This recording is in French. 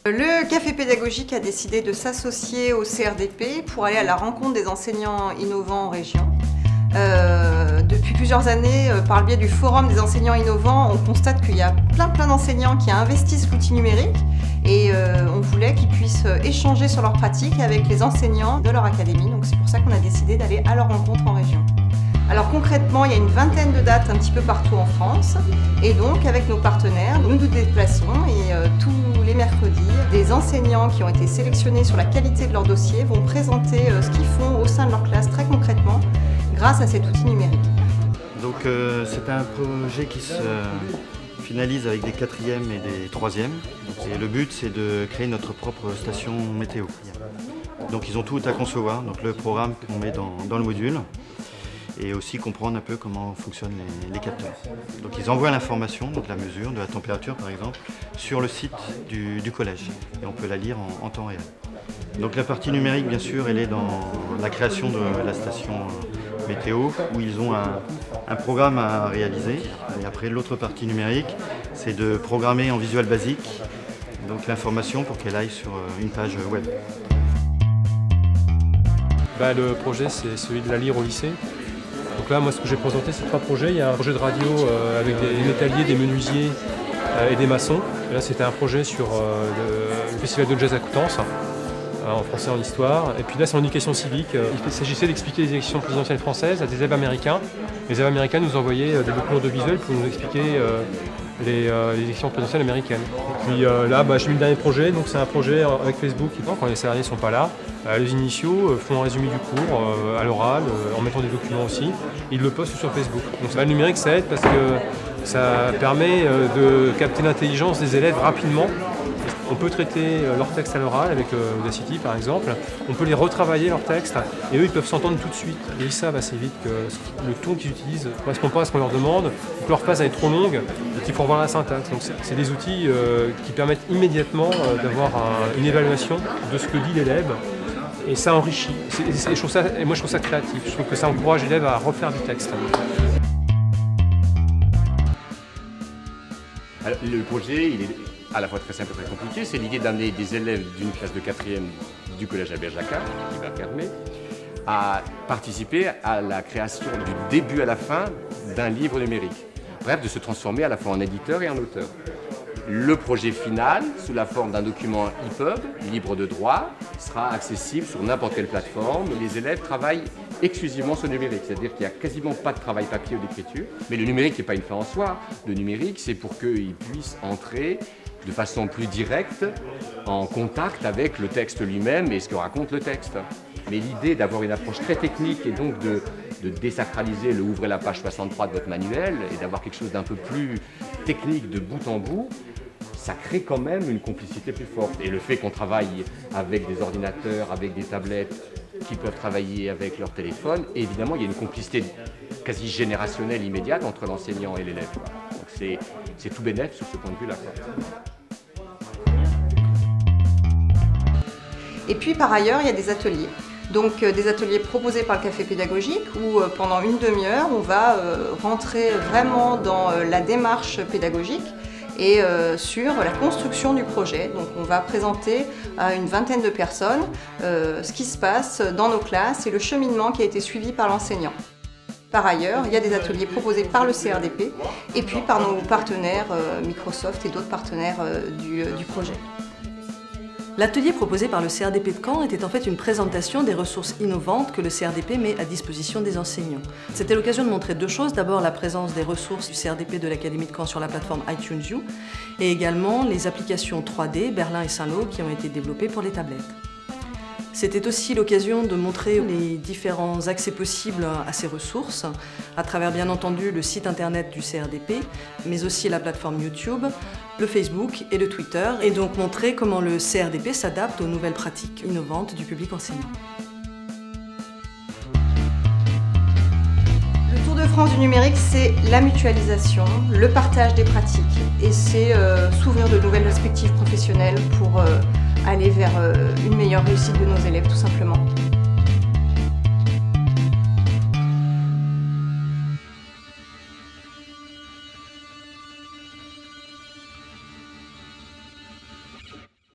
Le café pédagogique a décidé de s'associer au CRDP pour aller à la rencontre des enseignants innovants en région. Depuis plusieurs années, par le biais du Forum des enseignants innovants, on constate qu'il y a plein d'enseignants qui investissent l'outil numérique et on voulait qu'ils puissent échanger sur leurs pratiques avec les enseignants de leur académie. Donc c'est pour ça qu'on a décidé d'aller à leur rencontre en région. Alors concrètement, il y a une vingtaine de dates un petit peu partout en France et donc avec nos partenaires, nous nous déplaçons et tous les mercredis, des enseignants qui ont été sélectionnés sur la qualité de leur dossier vont présenter ce qu'ils font au sein de leur classe très concrètement grâce à cet outil numérique. Donc c'est un projet qui se finalise avec des 4e et des 3e. Et le but c'est de créer notre propre station météo. Donc ils ont tout à concevoir, donc le programme qu'on met dans le module. Et aussi comprendre un peu comment fonctionnent les capteurs. Donc ils envoient l'information, donc la mesure de la température par exemple, sur le site du collège et on peut la lire en temps réel. Donc la partie numérique bien sûr elle est dans la création de la station météo où ils ont un programme à réaliser et après l'autre partie numérique c'est de programmer en Visual Basic donc l'information pour qu'elle aille sur une page web. Le projet c'est celui de la lire au lycée. Donc là, moi, ce que j'ai présenté, c'est 3 projets. Il y a un projet de radio avec des métalliers, des menuisiers et des maçons. Et là, c'était un projet sur le festival de jazz à Coutances, en français en histoire. Et puis là, c'est en éducation civique. Il s'agissait d'expliquer les élections présidentielles françaises à des élèves américains. Les élèves américains nous envoyaient des documents de visuels pour nous expliquer les élections présidentielles américaines. Et puis là, j'ai mis le dernier projet. Donc c'est un projet avec Facebook. Quand les salariés ne sont pas là, les initiaux font un résumé du cours à l'oral, en mettant des documents aussi. Ils le postent sur Facebook. Donc le numérique, ça aide parce que ça permet de capter l'intelligence des élèves rapidement. On peut traiter leur texte à l'oral avec Audacity par exemple. On peut les retravailler leur texte et eux ils peuvent s'entendre tout de suite. Et ils savent assez vite que le ton qu'ils utilisent ne correspond pas à ce qu'on leur demande, ou que leur phrase est trop longue et qu'il faut revoir la syntaxe. Donc c'est des outils qui permettent immédiatement d'avoir une évaluation de ce que dit l'élève. Et ça enrichit. Et moi je trouve ça créatif. Je trouve que ça encourage l'élève à refaire du texte. Alors, le projet, il est à la fois très simple et très compliqué. C'est l'idée d'amener des élèves d'une classe de 4e du collège Albert Jacquard, qui va fermer, à participer à la création du début à la fin d'un livre numérique. Bref, de se transformer à la fois en éditeur et en auteur. Le projet final, sous la forme d'un document EPUB, libre de droit, sera accessible sur n'importe quelle plateforme. Les élèves travaillent exclusivement sur le numérique, c'est-à-dire qu'il n'y a quasiment pas de travail papier ou d'écriture. Mais le numérique n'est pas une fin en soi. Le numérique, c'est pour qu'ils puissent entrer de façon plus directe en contact avec le texte lui-même et ce que raconte le texte. Mais l'idée d'avoir une approche très technique et donc de désacraliser le « ouvrez la page 63 de votre manuel » et d'avoir quelque chose d'un peu plus technique de bout en bout, ça crée quand même une complicité plus forte. Et le fait qu'on travaille avec des ordinateurs, avec des tablettes, qui peuvent travailler avec leur téléphone, et évidemment il y a une complicité quasi générationnelle immédiate entre l'enseignant et l'élève. Donc c'est tout bénef sur ce point de vue-là. Et puis par ailleurs, il y a des ateliers. Donc des ateliers proposés par le café pédagogique où pendant une demi-heure, on va rentrer vraiment dans la démarche pédagogique et sur la construction du projet. Donc on va présenter à une vingtaine de personnes ce qui se passe dans nos classes et le cheminement qui a été suivi par l'enseignant. Par ailleurs, il y a des ateliers proposés par le CRDP et puis par nos partenaires Microsoft et d'autres partenaires du projet. L'atelier proposé par le CRDP de Caen était en fait une présentation des ressources innovantes que le CRDP met à disposition des enseignants. C'était l'occasion de montrer 2 choses. D'abord la présence des ressources du CRDP de l'Académie de Caen sur la plateforme iTunes U et également les applications 3D Berlin et Saint-Lô qui ont été développées pour les tablettes. C'était aussi l'occasion de montrer les différents accès possibles à ces ressources, à travers bien entendu le site internet du CRDP, mais aussi la plateforme YouTube, le Facebook et le Twitter, et donc montrer comment le CRDP s'adapte aux nouvelles pratiques innovantes du public enseignant. Le Tour de France du numérique, c'est la mutualisation, le partage des pratiques, et c'est s'ouvrir de nouvelles perspectives professionnelles pour aller vers une meilleure réussite de nos élèves, tout simplement.